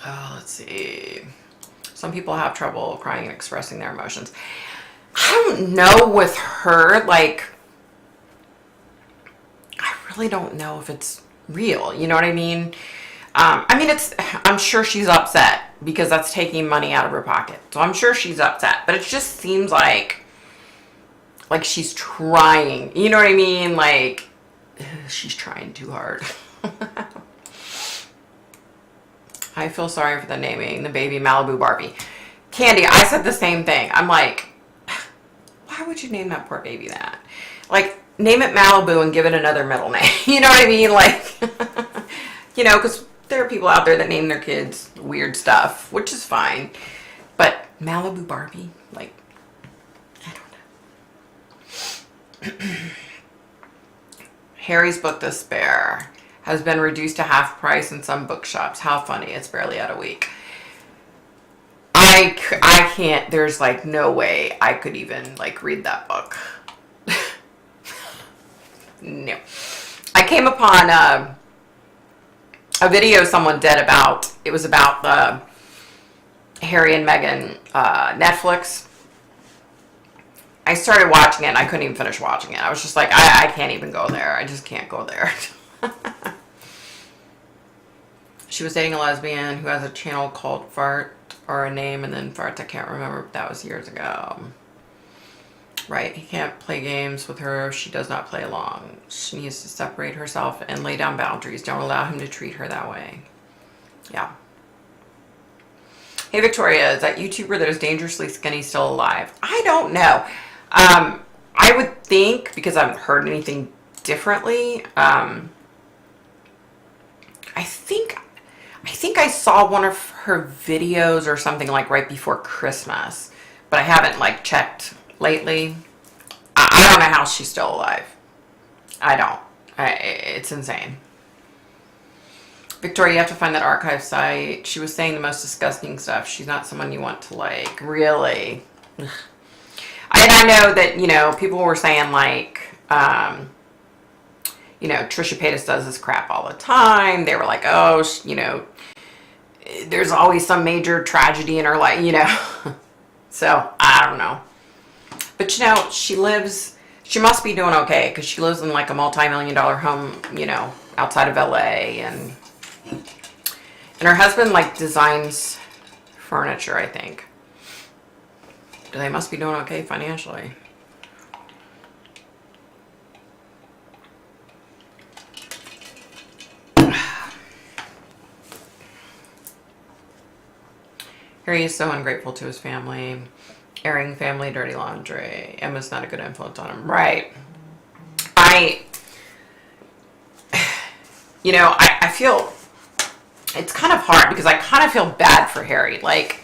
Oh, let's see. Some people have trouble crying and expressing their emotions. I don't know with her, like, I really don't know if it's real. You know what I mean? I mean, I'm sure she's upset because that's taking money out of her pocket. So I'm sure she's upset, but it just seems like she's trying. You know what I mean? Like, she's trying too hard. I feel sorry for the naming the baby Malibu Barbie. Candy, I said the same thing. I'm like, why would you name that poor baby that? Like, name it Malibu and give it another middle name. You know what I mean? Like, you know, because there are people out there that name their kids weird stuff, which is fine. But Malibu Barbie, like, I don't know. Harry's book, The Spare, has been reduced to half price in some bookshops. How funny. It's barely out a week. I can't, there's like no way I could even like read that book. No. I came upon a video someone did about, it was about the Harry and Meghan Netflix. I started watching it and I couldn't even finish watching it. I was just like, I can't even go there. I just can't go there. She was dating a lesbian who has a channel called Fart, or a name and then Farts. I can't remember, but that was years ago. Right, he can't play games with her if she does not play along. She needs to separate herself and lay down boundaries. Don't allow him to treat her that way. Yeah. Hey, Victoria, is that YouTuber that is dangerously skinny still alive? I don't know. I would think, because I haven't heard anything differently, I think I saw one of her videos or something like right before Christmas, but I haven't like checked lately. I don't know how she's still alive. I don't. It's insane. Victoria, you have to find that archive site. She was saying the most disgusting stuff. She's not someone you want to like. Really? And I know that, you know, people were saying like, you know, Trisha Paytas does this crap all the time. They were like, oh, you know, there's always some major tragedy in her life, you know. So, I don't know. But, you know, she must be doing okay because she lives in like a multi-million-dollar home, you know, outside of LA. And her husband like designs furniture, I think. They must be doing okay financially. Harry is so ungrateful to his family. Airing family dirty laundry. Emma's not a good influence on him. Right. You know, I feel it's kind of hard because I kind of feel bad for Harry. Like,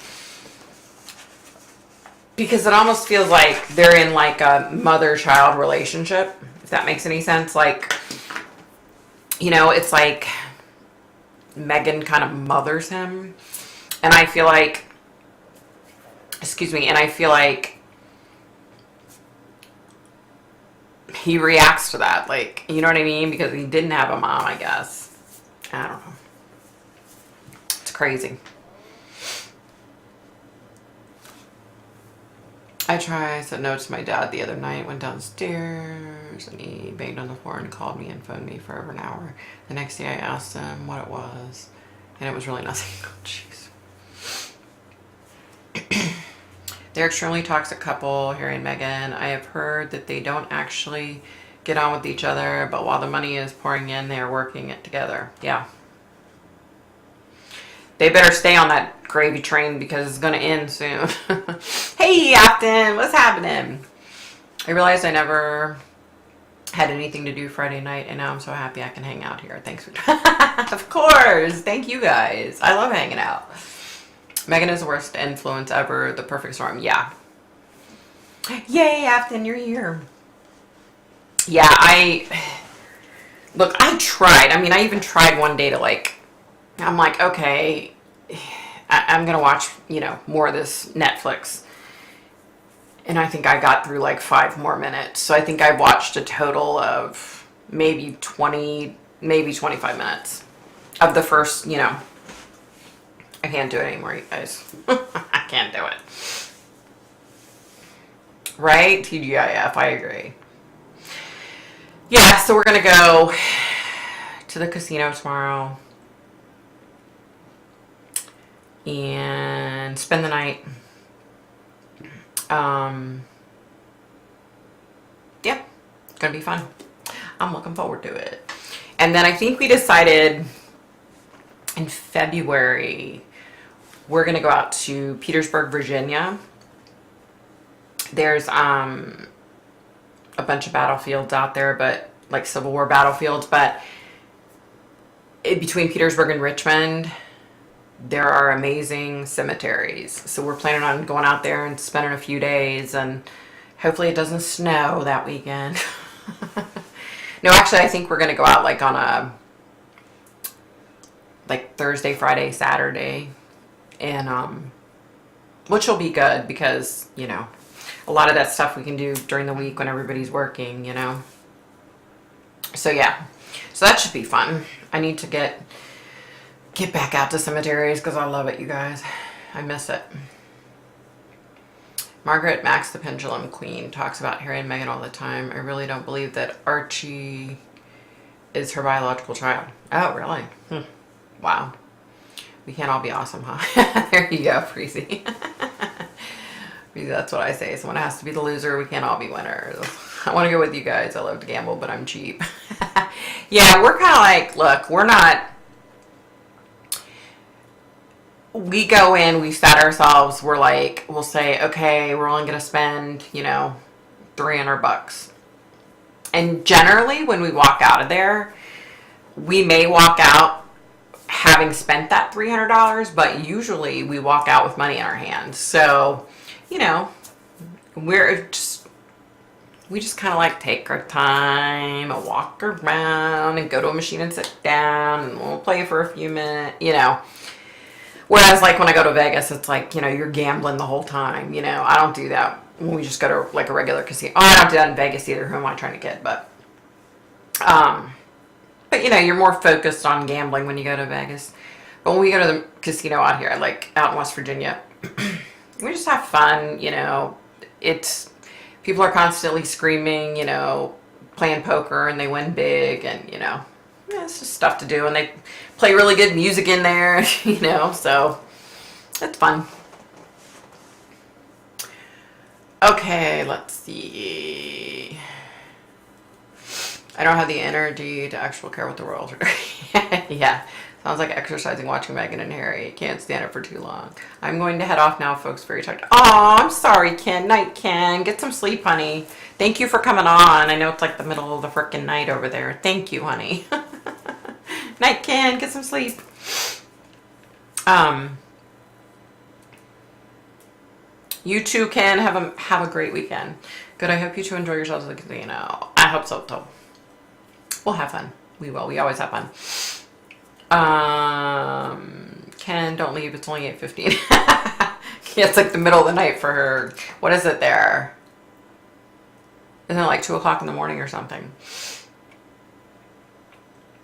because it almost feels like they're in like a mother-child relationship, if that makes any sense. Like, you know, it's like Meghan kind of mothers him. And I feel like, and I feel like he reacts to that. Like, you know what I mean? Because he didn't have a mom, I guess. I don't know. It's crazy. I said no to my dad the other night, went downstairs, and he banged on the floor and called me and phoned me for over an hour. The next day I asked him what it was, and it was really nothing. Oh, jeez. They're extremely toxic couple, Harry and Meghan. I have heard that they don't actually get on with each other, but while the money is pouring in, they are working it together. Yeah. They better stay on that gravy train because it's going to end soon. Hey, Afton, what's happening? I realized I never had anything to do Friday night, and now I'm so happy I can hang out here. Thanks for of course. Thank you guys. I love hanging out. Megan is the worst influence ever. The perfect storm. Yeah. Yay, Afton, you're here. Yeah, look, I tried. I mean, I even tried one day to I'm like, okay, I'm going to watch, more of this Netflix. And I think I got through 5 more minutes. So I think I watched a total of maybe 20, maybe 25 minutes of the first, I can't do it anymore, you guys. I can't do it. Right? TGIF, I agree. Yeah, so we're going to go to the casino tomorrow and spend the night. Yeah, it's gonna be fun. I'm looking forward to it. And then I think we decided in February we're gonna go out to Petersburg, Virginia. There's a bunch of battlefields out there, but Civil War battlefields, but between Petersburg and Richmond there are amazing cemeteries. So we're planning on going out there and spending a few days, and hopefully it doesn't snow that weekend. No, actually, I think we're going to go out on a Thursday, Friday, Saturday, and which will be good because, a lot of that stuff we can do during the week when everybody's working, So yeah, so that should be fun. I need to get back out to cemeteries because I love it, you guys. I miss it. Margaret Max, the Pendulum Queen, talks about Harry and Meghan all the time. I really don't believe that Archie is her biological child. Oh, really? Wow. We can't all be awesome, huh? There you go, Freezy. That's what I say. Someone has to be the loser. We can't all be winners. I want to go with you guys. I love to gamble, but I'm cheap. Yeah, we're kind of look, we're not... We go in, we set ourselves, we'll say, okay, we're only going to spend, $300. And generally, when we walk out of there, we may walk out having spent that $300, but usually we walk out with money in our hands. So, we just kind of take our time and walk around and go to a machine and sit down and we'll play for a few minutes, Whereas, when I go to Vegas, it's you're gambling the whole time, I don't do that when we just go to, a regular casino. Oh, I don't do that in Vegas either. Who am I trying to kid? But, you're more focused on gambling when you go to Vegas. But when we go to the casino out here, out in West Virginia, we just have fun, people are constantly screaming, playing poker, and they win big, and, it's just stuff to do, and they play really good music in there, so it's fun. Okay, let's see. I don't have the energy to actually care what the world. Yeah, sounds like exercising watching Meghan and Harry. Can't stand it for too long. I'm going to head off now, folks. Very tired. Oh, I'm sorry, Ken. Night, Ken. Get some sleep, honey. Thank you for coming on. I know it's the middle of the frickin' night over there. Thank you, honey. Night, Ken. Get some sleep. You too, Ken. Have a great weekend. Good. I hope you two enjoy yourselves at the casino. I hope so too. We'll have fun. We will. We always have fun. Ken, don't leave. It's only 8:15. Yeah, it's the middle of the night for her. What is it there? Isn't it 2 o'clock in the morning or something?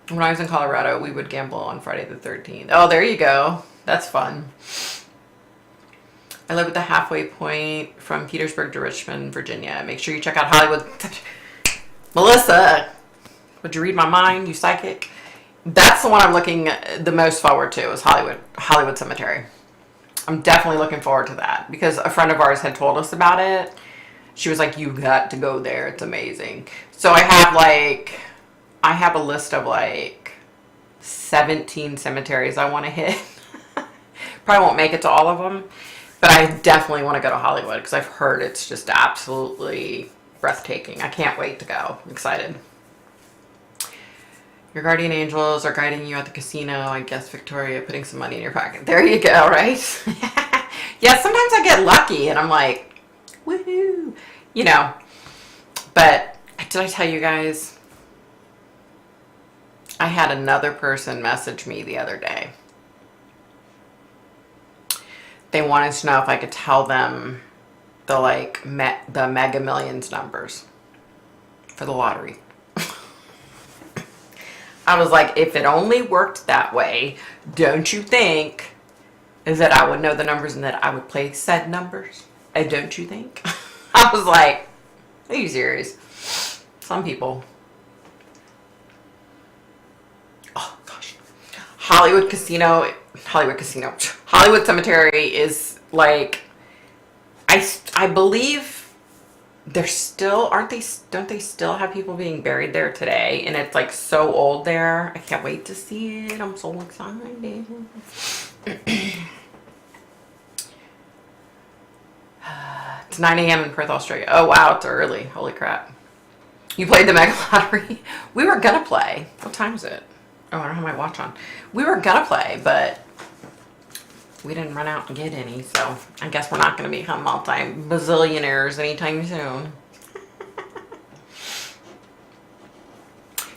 When I was in Colorado, we would gamble on Friday the 13th. Oh, there you go. That's fun. I live at the halfway point from Petersburg to Richmond, Virginia. Make sure you check out Hollywood. Melissa, would you read my mind, you psychic? That's the one I'm looking the most forward to is Hollywood Cemetery. I'm definitely looking forward to that because a friend of ours had told us about it. She was like, you got to go there. It's amazing. So I have a list of 17 cemeteries I want to hit. Probably won't make it to all of them, but I definitely want to go to Hollywood because I've heard it's just absolutely breathtaking. I can't wait to go. I'm excited. Your guardian angels are guiding you at the casino. I guess, Victoria, putting some money in your pocket. There you go, right? Yeah, sometimes I get lucky and I'm like, woohoo. You know, but did I tell you guys? I had another person message me the other day. They wanted to know if I could tell them the Mega Millions numbers for the lottery. I was like, if it only worked that way, don't you think is that I would know the numbers and that I would play said numbers? Don't you think? I was like, are you serious? Some people. Oh, gosh. Hollywood Cemetery is like, I believe they're still, don't they still have people being buried there today? And it's like so old there. I can't wait to see it. I'm so excited. It's 9 a.m. in Perth, Australia. Oh, wow, it's early. Holy crap. You played the Mega Lottery? We were gonna play. What time is it? Oh, I don't have my watch on. We were gonna play, but we didn't run out and get any, so I guess we're not gonna become multi-bazillionaires anytime soon.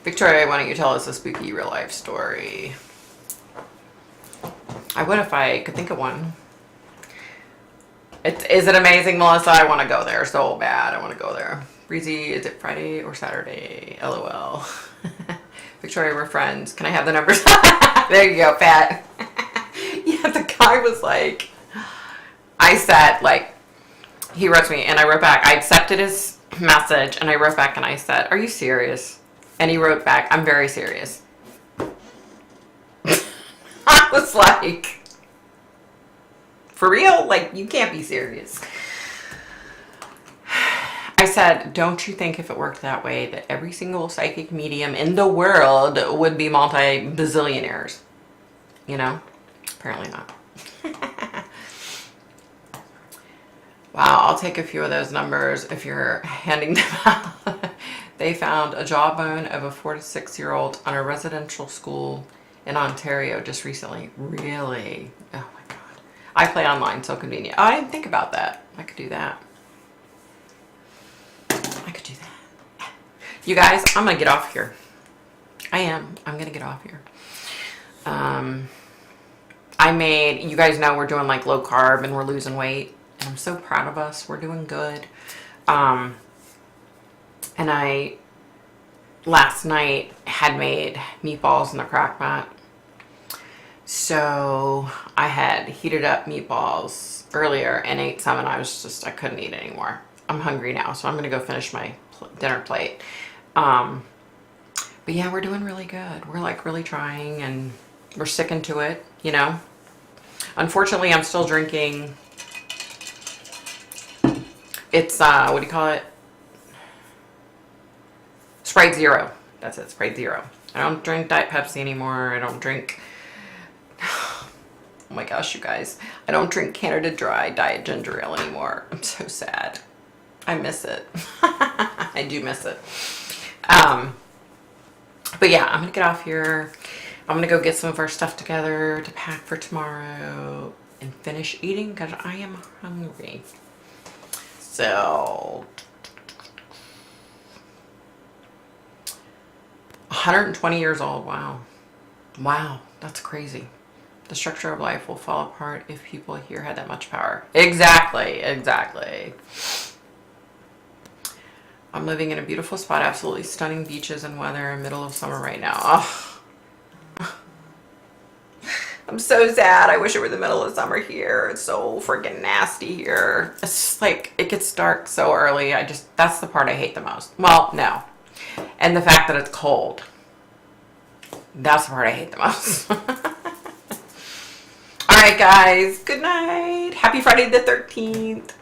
Victoria, why don't you tell us a spooky real-life story? I would if I could think of one. Is it amazing, Melissa? I want to go there so bad. I want to go there. Breezy, is it Friday or Saturday? LOL. Victoria, we're friends. Can I have the numbers? There you go, Pat. Yeah, the guy was like, I said, like, he wrote to me and I wrote back. I accepted his message and I wrote back and I said, are you serious? And he wrote back, I'm very serious. I was like, for real? Like, you can't be serious. I said, don't you think if it worked that way that every single psychic medium in the world would be multi-bazillionaires? You know? Apparently not. Wow, I'll take a few of those numbers if you're handing them out. They found a jawbone of a 4 to 6 year old on a residential school in Ontario just recently. Really? Oh my God. I play online, so convenient. Oh, I didn't think about that. I could do that. I could do that. You guys, I'm going to get off here. I'm going to get off here. You guys know we're doing like low carb and we're losing weight. And I'm so proud of us. We're doing good. And I, last night, had made meatballs in the crock pot. So I had heated up meatballs earlier and ate some, and I couldn't eat anymore. I'm hungry now, so I'm going to go finish my dinner plate. But yeah, we're doing really good. We're like really trying and we're sticking to it, you know. Unfortunately, I'm still drinking. It's, what do you call it? Sprite Zero. That's it, Sprite Zero. I don't drink Diet Pepsi anymore. I don't drink, oh my gosh, you guys. I don't drink Canada Dry Diet Ginger Ale anymore. I'm so sad. I miss it. I do miss it. But yeah, I'm gonna get off here. I'm gonna go get some of our stuff together to pack for tomorrow and finish eating because I am hungry. So, 120 years old. Wow. Wow, that's crazy. The structure of life will fall apart if people here had that much power. Exactly, exactly. I'm living in a beautiful spot, absolutely stunning beaches and weather in the middle of summer right now. Oh. I'm so sad. I wish it were the middle of summer here. It's so freaking nasty here. It's just like, it gets dark so early. That's the part I hate the most. Well, no. And the fact that it's cold. That's the part I hate the most. All right, guys. Good night. Happy Friday the 13th.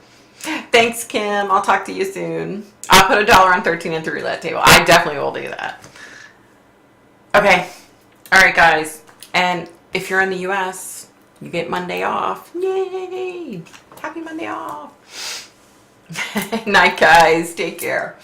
Thanks, Kim. I'll talk to you soon. I'll put $1 on 13 and 3 roulette table. I definitely will do that. Okay. All right, guys. And if you're in the U.S., you get Monday off. Yay! Happy Monday off. Night, guys. Take care.